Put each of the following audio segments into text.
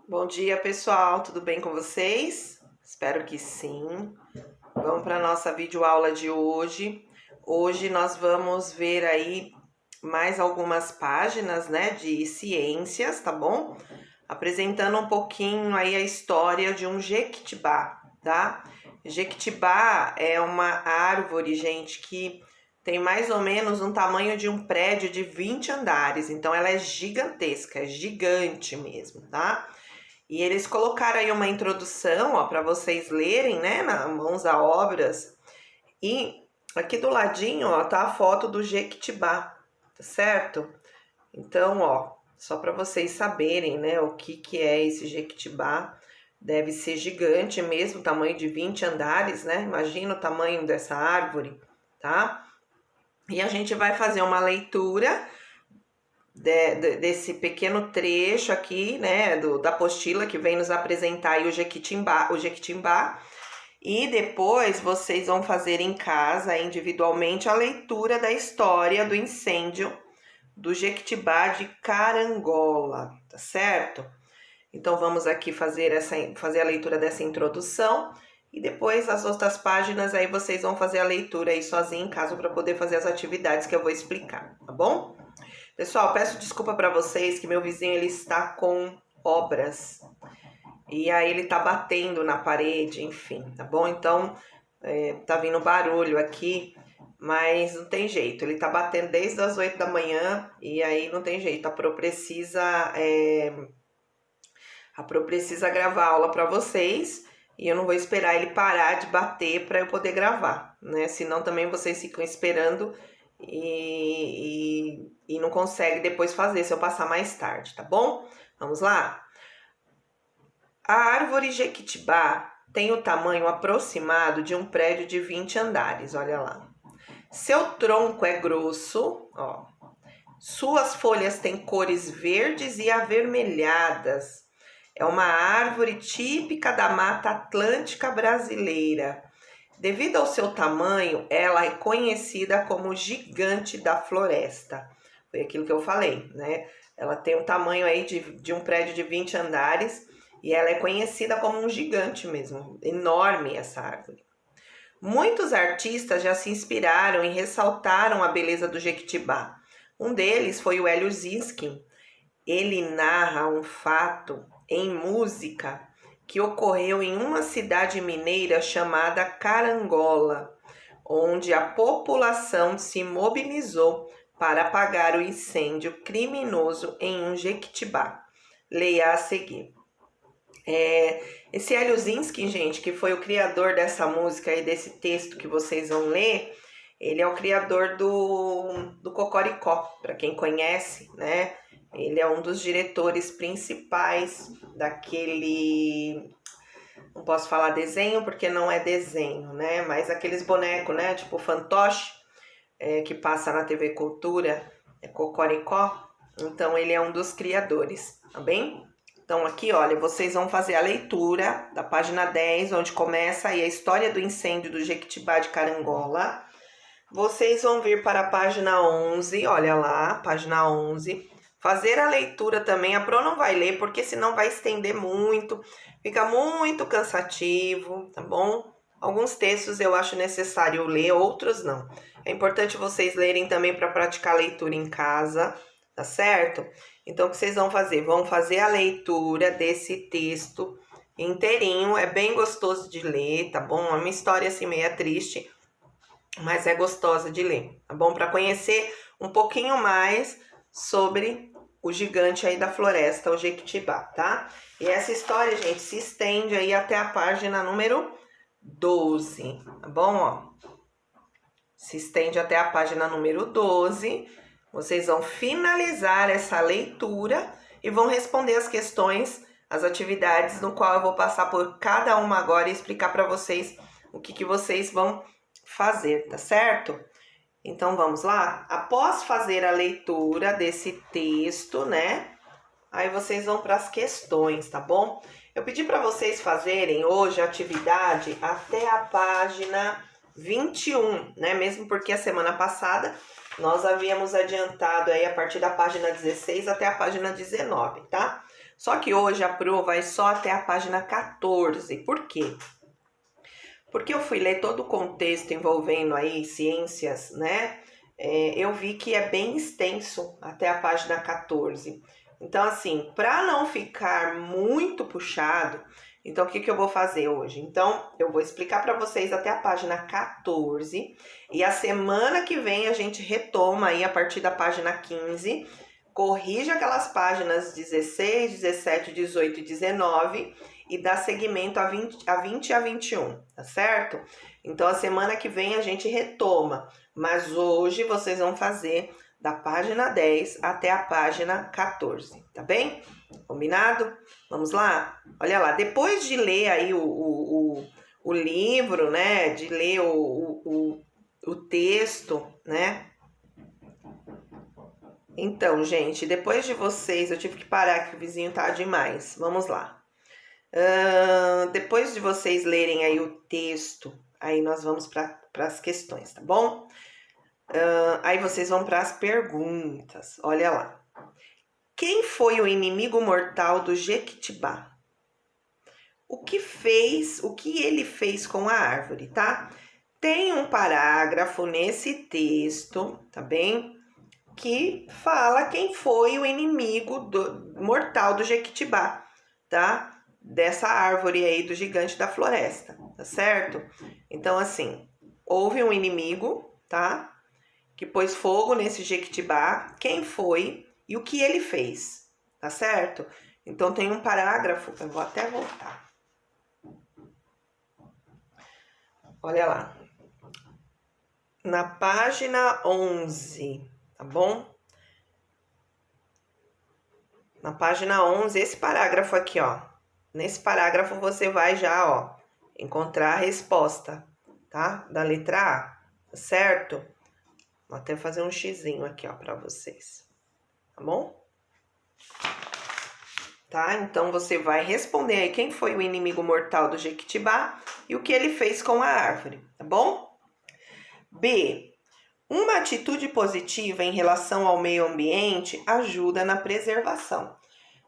Bom dia, pessoal. Tudo bem com vocês? Espero que sim. Vamos para a nossa videoaula de hoje. Hoje nós vamos ver aí mais algumas páginas, né, de ciências, tá bom? Apresentando um pouquinho aí a história de um jequitibá, tá? Jequitibá é uma árvore, gente, que tem mais ou menos um tamanho de um prédio de 20 andares. Então ela é gigantesca, é gigante mesmo, tá? E eles colocaram aí uma introdução, ó, para vocês lerem, né, na Mãos a Obras. E aqui do ladinho, ó, tá a foto do Jequitibá, tá certo? Então, ó, só para vocês saberem, né, o que é esse Jequitibá. Deve ser gigante mesmo, tamanho de 20 andares, né? Imagina o tamanho dessa árvore, tá? E a gente vai fazer uma leitura desse pequeno trecho aqui, né, da apostila que vem nos apresentar aí o Jequitinhonha, e depois vocês vão fazer em casa, individualmente, a leitura da história do incêndio do Jequitibá de Carangola, tá certo? Então vamos aqui fazer a leitura dessa introdução e depois as outras páginas aí vocês vão fazer a leitura aí sozinho em casa para poder fazer as atividades que eu vou explicar, tá bom? Pessoal, peço desculpa para vocês que meu vizinho ele está com obras e aí ele tá batendo na parede, enfim, tá bom? Então tá vindo barulho aqui, mas não tem jeito, ele tá batendo desde as 8 da manhã e aí não tem jeito, a Pro precisa gravar aula para vocês e eu não vou esperar ele parar de bater para eu poder gravar, né? Senão também vocês ficam esperando e não consegue depois fazer se eu passar mais tarde, tá bom? Vamos lá? A árvore Jequitibá tem o tamanho aproximado de um prédio de 20 andares, olha lá. Seu tronco é grosso, ó. Suas folhas têm cores verdes e avermelhadas. É uma árvore típica da Mata Atlântica brasileira. Devido ao seu tamanho, ela é conhecida como gigante da floresta. Foi aquilo que eu falei, né? Ela tem um tamanho aí de um prédio de 20 andares e ela é conhecida como um gigante mesmo. Enorme essa árvore. Muitos artistas já se inspiraram e ressaltaram a beleza do Jequitibá. Um deles foi o Hélio Ziskin. Ele narra um fato em música que ocorreu em uma cidade mineira chamada Carangola, onde a população se mobilizou para apagar o incêndio criminoso em um jequitibá. Leia a seguir. Esse Hélio Ziskin, gente, que foi o criador dessa música e desse texto que vocês vão ler, ele é o criador do Cocoricó, para quem conhece, né? Ele é um dos diretores principais daquele, não posso falar desenho porque não é desenho, né? Mas aqueles bonecos, né? Tipo fantoche, que passa na TV Cultura, é Cocoricó. Então ele é um dos criadores, tá bem? Então aqui, olha, vocês vão fazer a leitura da página 10, onde começa aí a história do incêndio do Jequitibá de Carangola. Vocês vão vir para a página 11, olha lá, página 11. Fazer a leitura também, a Pro não vai ler, porque senão vai estender muito, fica muito cansativo, tá bom? Alguns textos eu acho necessário ler, outros não. É importante vocês lerem também para praticar a leitura em casa, tá certo? Então, o que vocês vão fazer? Vão fazer a leitura desse texto inteirinho, é bem gostoso de ler, tá bom? É uma história assim meio triste, mas é gostosa de ler, tá bom? Para conhecer um pouquinho mais sobre o gigante aí da floresta, o Jequitibá, tá? E essa história, gente, se estende aí até a página número 12, tá bom? Ó, se estende até a página número 12. Vocês vão finalizar essa leitura e vão responder as questões, as atividades, no qual eu vou passar por cada uma agora e explicar para vocês o que vocês vão fazer, tá certo? Então vamos lá? Após fazer a leitura desse texto, né? Aí vocês vão para as questões, tá bom? Eu pedi para vocês fazerem hoje a atividade até a página 21, né? Mesmo porque a semana passada nós havíamos adiantado aí a partir da página 16 até a página 19, tá? Só que hoje a Pro vai só até a página 14. Por quê? Porque eu fui ler todo o contexto envolvendo aí ciências, né? Eu vi que é bem extenso até a página 14. Então, assim, para não ficar muito puxado, então o que eu vou fazer hoje? Então, eu vou explicar para vocês até a página 14 e a semana que vem a gente retoma aí a partir da página 15, corrige aquelas páginas 16, 17, 18 e 19 e dá seguimento a 20 e a 21, tá certo? Então, a semana que vem a gente retoma, mas hoje vocês vão fazer da página 10 até a página 14, tá bem? Combinado? Vamos lá? Olha lá, depois de ler aí o livro, né? De ler o texto, né? Então, gente, depois de vocês, eu tive que parar que o vizinho tá demais. Vamos lá. Depois de vocês lerem aí o texto, aí nós vamos para as questões, tá bom? Aí vocês vão para as perguntas. Olha lá. Quem foi o inimigo mortal do Jequitibá? O que ele fez com a árvore, tá? Tem um parágrafo nesse texto, tá bem? Que fala quem foi o inimigo mortal do Jequitibá, tá? Dessa árvore aí do gigante da floresta, tá certo? Então, assim, houve um inimigo, tá? Que pôs fogo nesse Jequitibá. Quem foi e o que ele fez, tá certo? Então, tem um parágrafo, eu vou até voltar. Olha lá. Na página 11, tá bom? Na página 11, esse parágrafo aqui, ó. Nesse parágrafo você vai já, ó, encontrar a resposta, tá? Da letra A, tá certo? Vou até fazer um xizinho aqui, ó, pra vocês. Tá bom? Tá? Então, você vai responder aí quem foi o inimigo mortal do Jequitibá e o que ele fez com a árvore, tá bom? B. Uma atitude positiva em relação ao meio ambiente ajuda na preservação.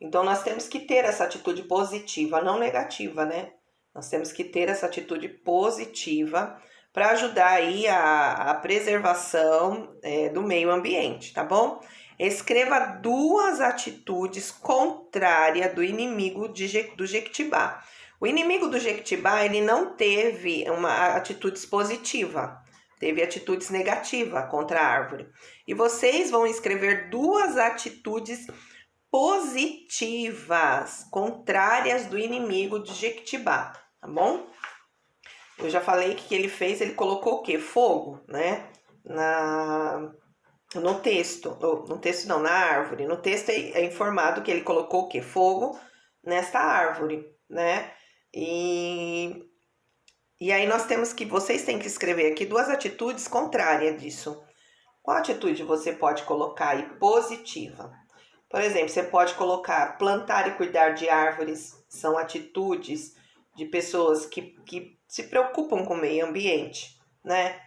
Então, nós temos que ter essa atitude positiva, não negativa, né? Nós temos que ter essa atitude positiva para ajudar aí a preservação do meio ambiente, tá bom? Escreva 2 atitudes contrárias do inimigo do Jequitibá. O inimigo do Jequitibá, ele não teve uma atitude positiva, teve atitudes negativas contra a árvore. E vocês vão escrever 2 atitudes positivas, contrárias do inimigo de Jequitibá, tá bom? Eu já falei que ele fez, ele colocou o quê? Fogo, né? No texto, no texto não, na árvore. No texto é informado que ele colocou o quê? Fogo nesta árvore, né? E aí nós temos que, vocês têm que escrever aqui 2 atitudes contrárias disso. Qual atitude você pode colocar aí positiva? Por exemplo, você pode colocar plantar e cuidar de árvores, são atitudes de pessoas que se preocupam com o meio ambiente, né?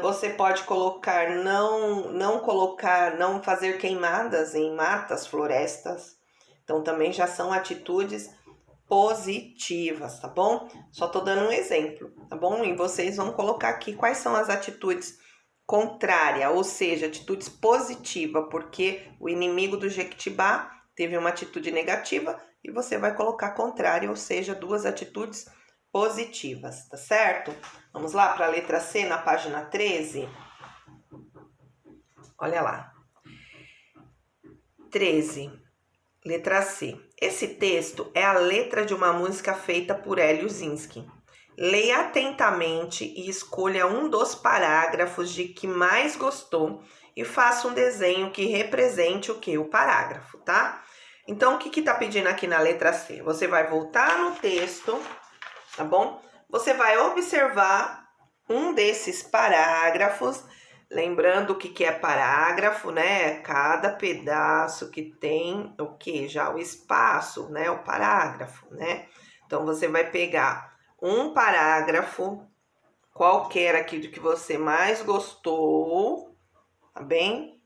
Você pode colocar não fazer queimadas em matas, florestas. Então, também já são atitudes positivas, tá bom? Só tô dando um exemplo, tá bom? E vocês vão colocar aqui quais são as atitudes contrária, ou seja, atitudes positivas, porque o inimigo do Jequitibá teve uma atitude negativa e você vai colocar contrária, ou seja, 2 atitudes positivas, tá certo? Vamos lá para a letra C na página 13? Olha lá. 13, letra C. Esse texto é a letra de uma música feita por Hélio Zинski. Leia atentamente e escolha um dos parágrafos de que mais gostou e faça um desenho que represente o que? O parágrafo, tá? Então, o que tá pedindo aqui na letra C? Você vai voltar no texto, tá bom? Você vai observar um desses parágrafos, lembrando o que é parágrafo, né? Cada pedaço que tem o que? Já o espaço, né? O parágrafo, né? Então, você vai pegar um parágrafo qualquer aqui do que você mais gostou, tá bem?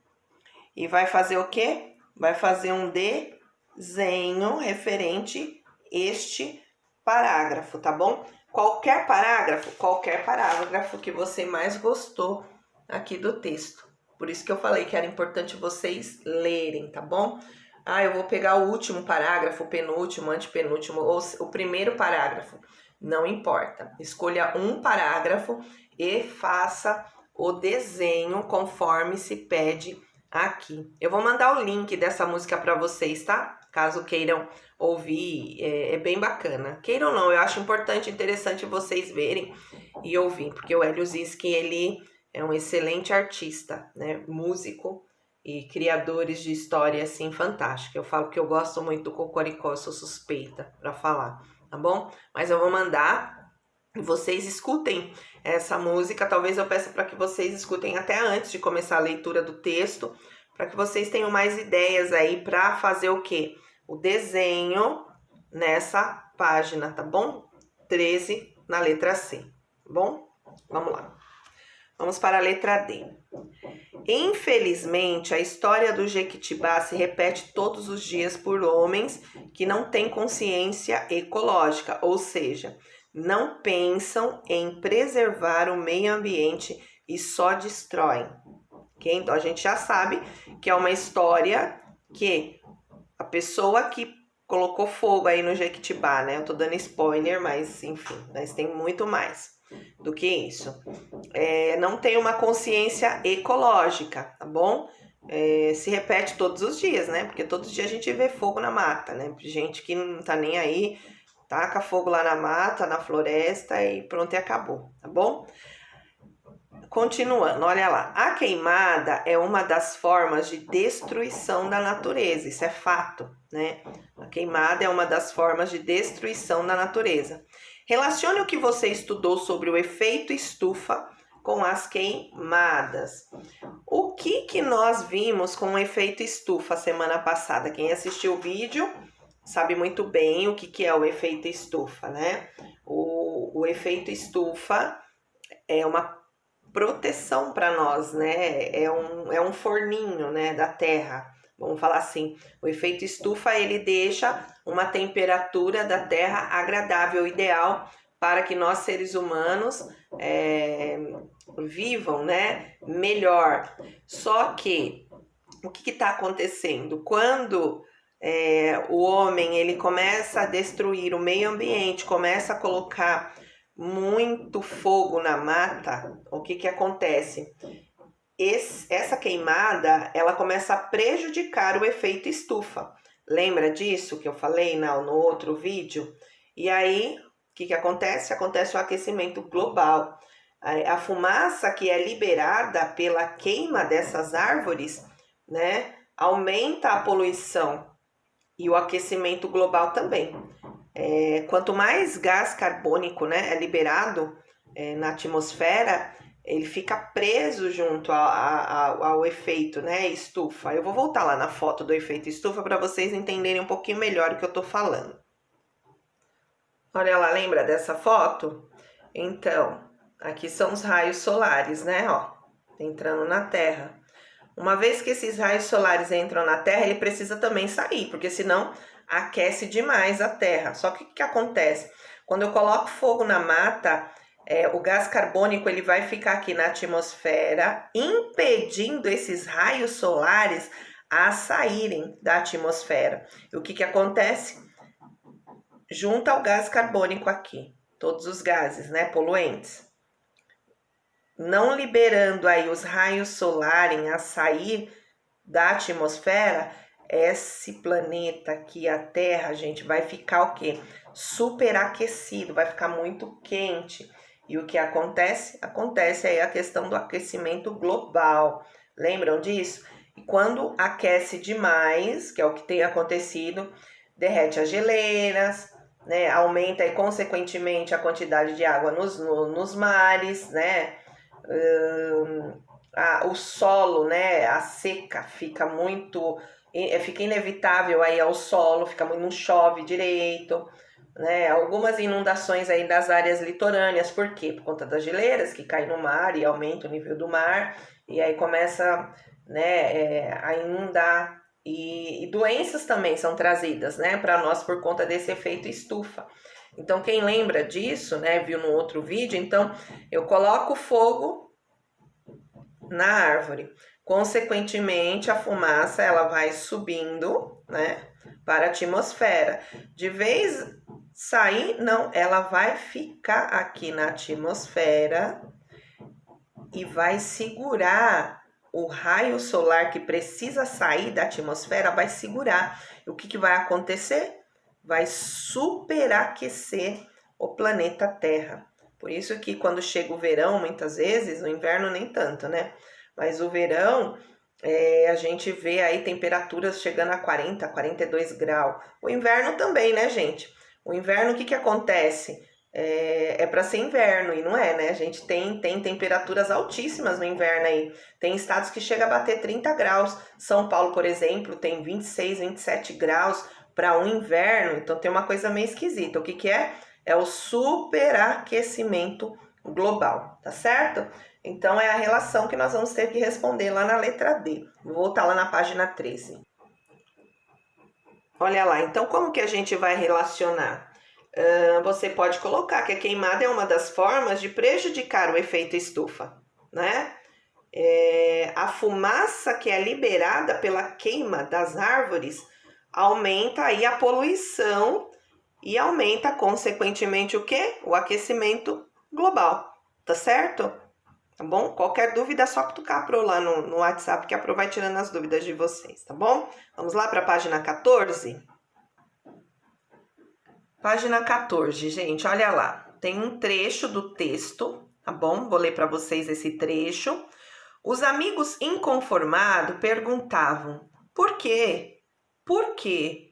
E vai fazer o quê? Vai fazer um desenho. desenho referente este parágrafo, tá bom? Qualquer parágrafo que você mais gostou aqui do texto. Por isso que eu falei que era importante vocês lerem, tá bom? Ah, eu vou pegar o último parágrafo, o penúltimo, antepenúltimo ou o primeiro parágrafo. Não importa. Escolha um parágrafo e faça o desenho conforme se pede aqui. Eu vou mandar o link dessa música para vocês, tá? Caso queiram ouvir, é bem bacana. Queiram não, eu acho importante, interessante vocês verem e ouvir, porque o Hélio Ziskin, ele é um excelente artista, né? Músico e criadores de história, assim, fantástica. Eu falo que eu gosto muito do Cocoricó, eu sou suspeita para falar, tá bom? Mas eu vou mandar e vocês escutem essa música. Talvez eu peça para que vocês escutem até antes de começar a leitura do texto, para que vocês tenham mais ideias aí para fazer o quê? O desenho nessa página, tá bom? 13 na letra C, tá bom? Vamos lá. Vamos para a letra D. Infelizmente, a história do Jequitibá se repete todos os dias por homens que não têm consciência ecológica, ou seja, não pensam em preservar o meio ambiente e só destroem. Okay? Então, a gente já sabe que é uma história que a pessoa que colocou fogo aí no Jequitibá, né? Eu tô dando spoiler, mas enfim, mas tem muito mais do que isso. Não tem uma consciência ecológica, tá bom? Se repete todos os dias, né? Porque todos os dias a gente vê fogo na mata, né? Gente que não tá nem aí, taca fogo lá na mata, na floresta e pronto, e acabou, tá bom? Continuando, olha lá. A queimada é uma das formas de destruição da natureza, isso é fato, né? A queimada é uma das formas de destruição da natureza. Relacione o que você estudou sobre o efeito estufa com as queimadas. O que nós vimos com o efeito estufa semana passada? Quem assistiu o vídeo sabe muito bem o que é o efeito estufa, né? O efeito estufa é uma proteção para nós, né? É um forninho, né, da Terra. Vamos falar assim, o efeito estufa, ele deixa uma temperatura da Terra agradável, ideal para que nós seres humanos vivam, né, melhor. Só que o que está acontecendo? Quando o homem ele começa a destruir o meio ambiente, começa a colocar muito fogo na mata, o que acontece? Essa queimada, ela começa a prejudicar o efeito estufa. Lembra disso que eu falei no outro vídeo? E aí, o que acontece? Acontece o aquecimento global. A fumaça que é liberada pela queima dessas árvores, né, aumenta a poluição e o aquecimento global também. Quanto mais gás carbônico, né, é liberado na atmosfera, ele fica preso junto ao efeito, né, estufa. Eu vou voltar lá na foto do efeito estufa para vocês entenderem um pouquinho melhor o que eu tô falando. Olha lá, lembra dessa foto? Então, aqui são os raios solares, né, ó, entrando na Terra. Uma vez que esses raios solares entram na Terra, ele precisa também sair, porque senão aquece demais a Terra. Só que o que acontece? Quando eu coloco fogo na mata, o gás carbônico ele vai ficar aqui na atmosfera, impedindo esses raios solares a saírem da atmosfera. E o que acontece? Junta o gás carbônico aqui, todos os gases, né, poluentes, não liberando aí os raios solares a sair da atmosfera, esse planeta aqui, a Terra, gente, vai ficar o quê? Superaquecido, vai ficar muito quente. E o que acontece? Acontece aí a questão do aquecimento global. Lembram disso? E quando aquece demais, que é o que tem acontecido, derrete as geleiras, né? Aumenta aí, consequentemente, a quantidade de água nos mares, né? O solo, né, a seca fica inevitável aí ao solo, não chove direito, né, algumas inundações aí das áreas litorâneas, por quê? Por conta das geleiras que caem no mar e aumenta o nível do mar, e aí começa, né, a inundar E doenças também são trazidas, né, para nós por conta desse efeito estufa. Então, quem lembra disso, né, viu no outro vídeo, então eu coloco fogo na árvore. Consequentemente, a fumaça ela vai subindo, né, para a atmosfera. De vez sair, não, ela vai ficar aqui na atmosfera e vai segurar o raio solar que precisa sair da atmosfera, vai segurar. E o que vai acontecer? Vai superaquecer o planeta Terra. Por isso que quando chega o verão, muitas vezes, o inverno nem tanto, né? Mas o verão, a gente vê aí temperaturas chegando a 40, 42 graus. O inverno também, né, gente? O inverno, o que acontece? É para ser inverno e não é, né? A gente tem temperaturas altíssimas no inverno aí. Tem estados que chega a bater 30 graus. São Paulo, por exemplo, tem 26, 27 graus para um inverno. Então tem uma coisa meio esquisita. O que é? É o superaquecimento global, tá certo? Então é a relação que nós vamos ter que responder lá na letra D. Vou voltar lá na página 13. Olha lá, então como que a gente vai relacionar? Você pode colocar que a queimada é uma das formas de prejudicar o efeito estufa, né? A fumaça que é liberada pela queima das árvores aumenta aí a poluição e aumenta, consequentemente, o quê? O aquecimento global, tá certo? Tá bom? Qualquer dúvida é só cutucar a Pro lá no WhatsApp, que a Pro vai tirando as dúvidas de vocês, tá bom? Vamos lá para a página 14? Página 14, gente, olha lá. Tem um trecho do texto, tá bom? Vou ler para vocês esse trecho. Os amigos inconformados perguntavam: por quê? Por quê?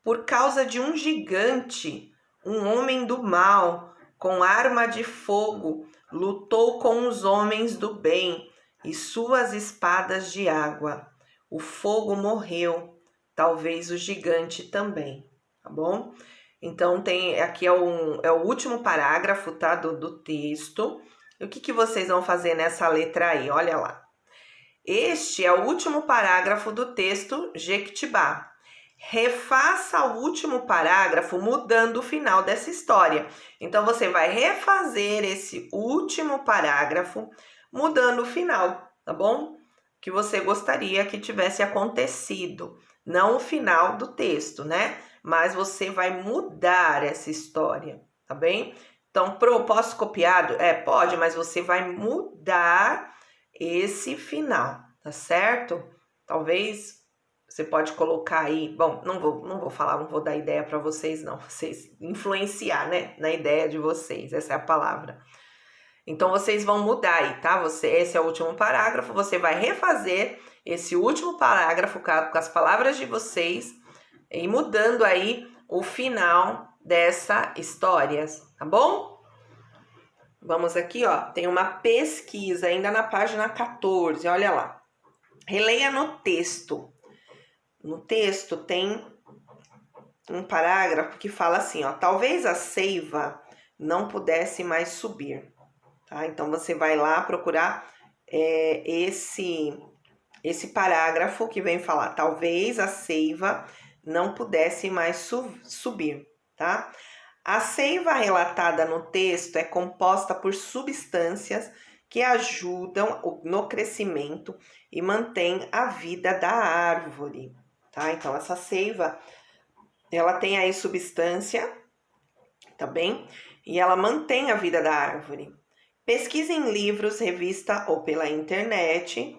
Por causa de um gigante, um homem do mal, com arma de fogo, lutou com os homens do bem e suas espadas de água. O fogo morreu, talvez o gigante também, tá bom? Então, aqui é o último parágrafo, tá, do texto. E o que vocês vão fazer nessa letra aí? Olha lá. Este é o último parágrafo do texto Jequitibá. Refaça o último parágrafo mudando o final dessa história. Então, você vai refazer esse último parágrafo mudando o final, tá bom? Que você gostaria que tivesse acontecido. Não o final do texto, né? Mas você vai mudar essa história, tá bem? Então, posso copiar? Pode, mas você vai mudar esse final, tá certo? Talvez você pode colocar aí, bom, não vou falar, não vou dar ideia para vocês não, vocês influenciar, né, na ideia de vocês, essa é a palavra. Então vocês vão mudar aí, tá? Esse é o último parágrafo, você vai refazer esse último parágrafo com as palavras de vocês e mudando aí o final dessa história, tá bom? Vamos aqui, ó, tem uma pesquisa ainda na página 14, olha lá. Releia no texto. No texto tem um parágrafo que fala assim, ó, talvez a seiva não pudesse mais subir, tá? Então você vai lá procurar esse parágrafo que vem falar, talvez a seiva não pudesse mais subir, tá? A seiva relatada no texto é composta por substâncias que ajudam no crescimento e mantém a vida da árvore, tá? Então, essa seiva, ela tem aí substância, tá bem? E ela mantém a vida da árvore. Pesquise em livros, revista ou pela internet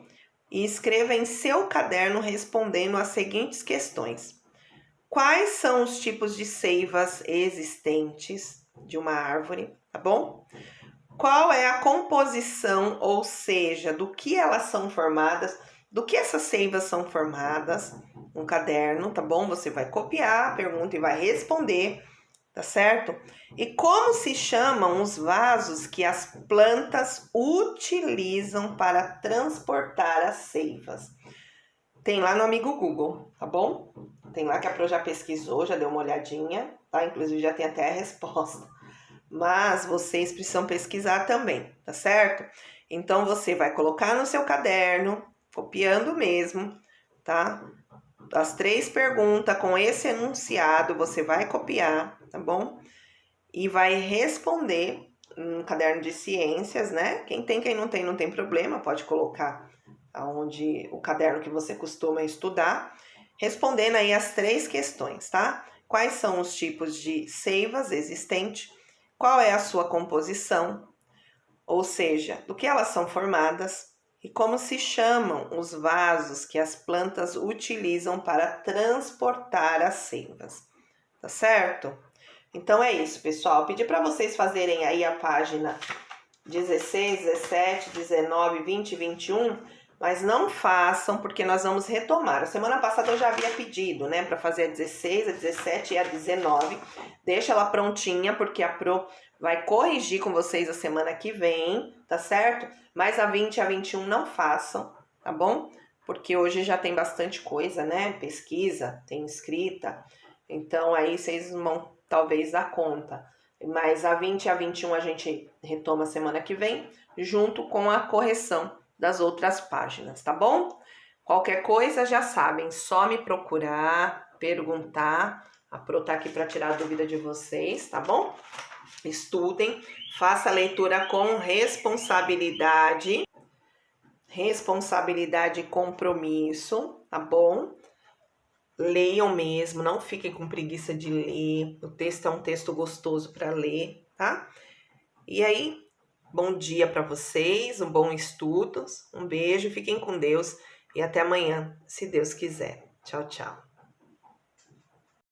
e escreva em seu caderno respondendo as seguintes questões. Quais são os tipos de seivas existentes de uma árvore, tá bom? Qual é a composição, ou seja, do que elas são formadas, do que essas seivas são formadas, um caderno, tá bom? Você vai copiar a pergunta e vai responder, tá certo? E como se chamam os vasos que as plantas utilizam para transportar as seivas? Tem lá no Amigo Google, tá bom? Tem lá que a Pro já pesquisou, já deu uma olhadinha, tá? Inclusive já tem até a resposta. Mas vocês precisam pesquisar também, tá certo? Então você vai colocar no seu caderno, copiando mesmo, tá? as 3 perguntas com esse enunciado, você vai copiar, tá bom? E vai responder no caderno de ciências, né? Quem tem, quem não tem problema, pode colocar aonde o caderno que você costuma estudar, respondendo aí as 3 questões, tá? Quais são os tipos de seivas existentes? Qual é a sua composição? Ou seja, do que elas são formadas? E como se chamam os vasos que as plantas utilizam para transportar as seivas? Tá certo? Então é isso, pessoal. Pedi para vocês fazerem aí a página 16, 17, 19, 20 e 21, mas não façam porque nós vamos retomar. A semana passada eu já havia pedido, né, para fazer a 16, a 17 e a 19. Deixa ela prontinha porque a Pro vai corrigir com vocês a semana que vem, tá certo? Mas a 20 e a 21 não façam, tá bom? Porque hoje já tem bastante coisa, né? Pesquisa, tem escrita. Então aí vocês vão talvez dar conta. Mas a 20 e a 21 a gente retoma semana que vem, junto com a correção das outras páginas, tá bom? Qualquer coisa já sabem, só me procurar, perguntar. A Pro tá aqui para tirar a dúvida de vocês, tá bom? Estudem, faça a leitura com responsabilidade e compromisso, tá bom? Leiam mesmo, não fiquem com preguiça de ler. O texto é um texto gostoso para ler, tá? E aí, bom dia para vocês, um bom estudo, um beijo, fiquem com Deus e até amanhã, se Deus quiser. Tchau, tchau.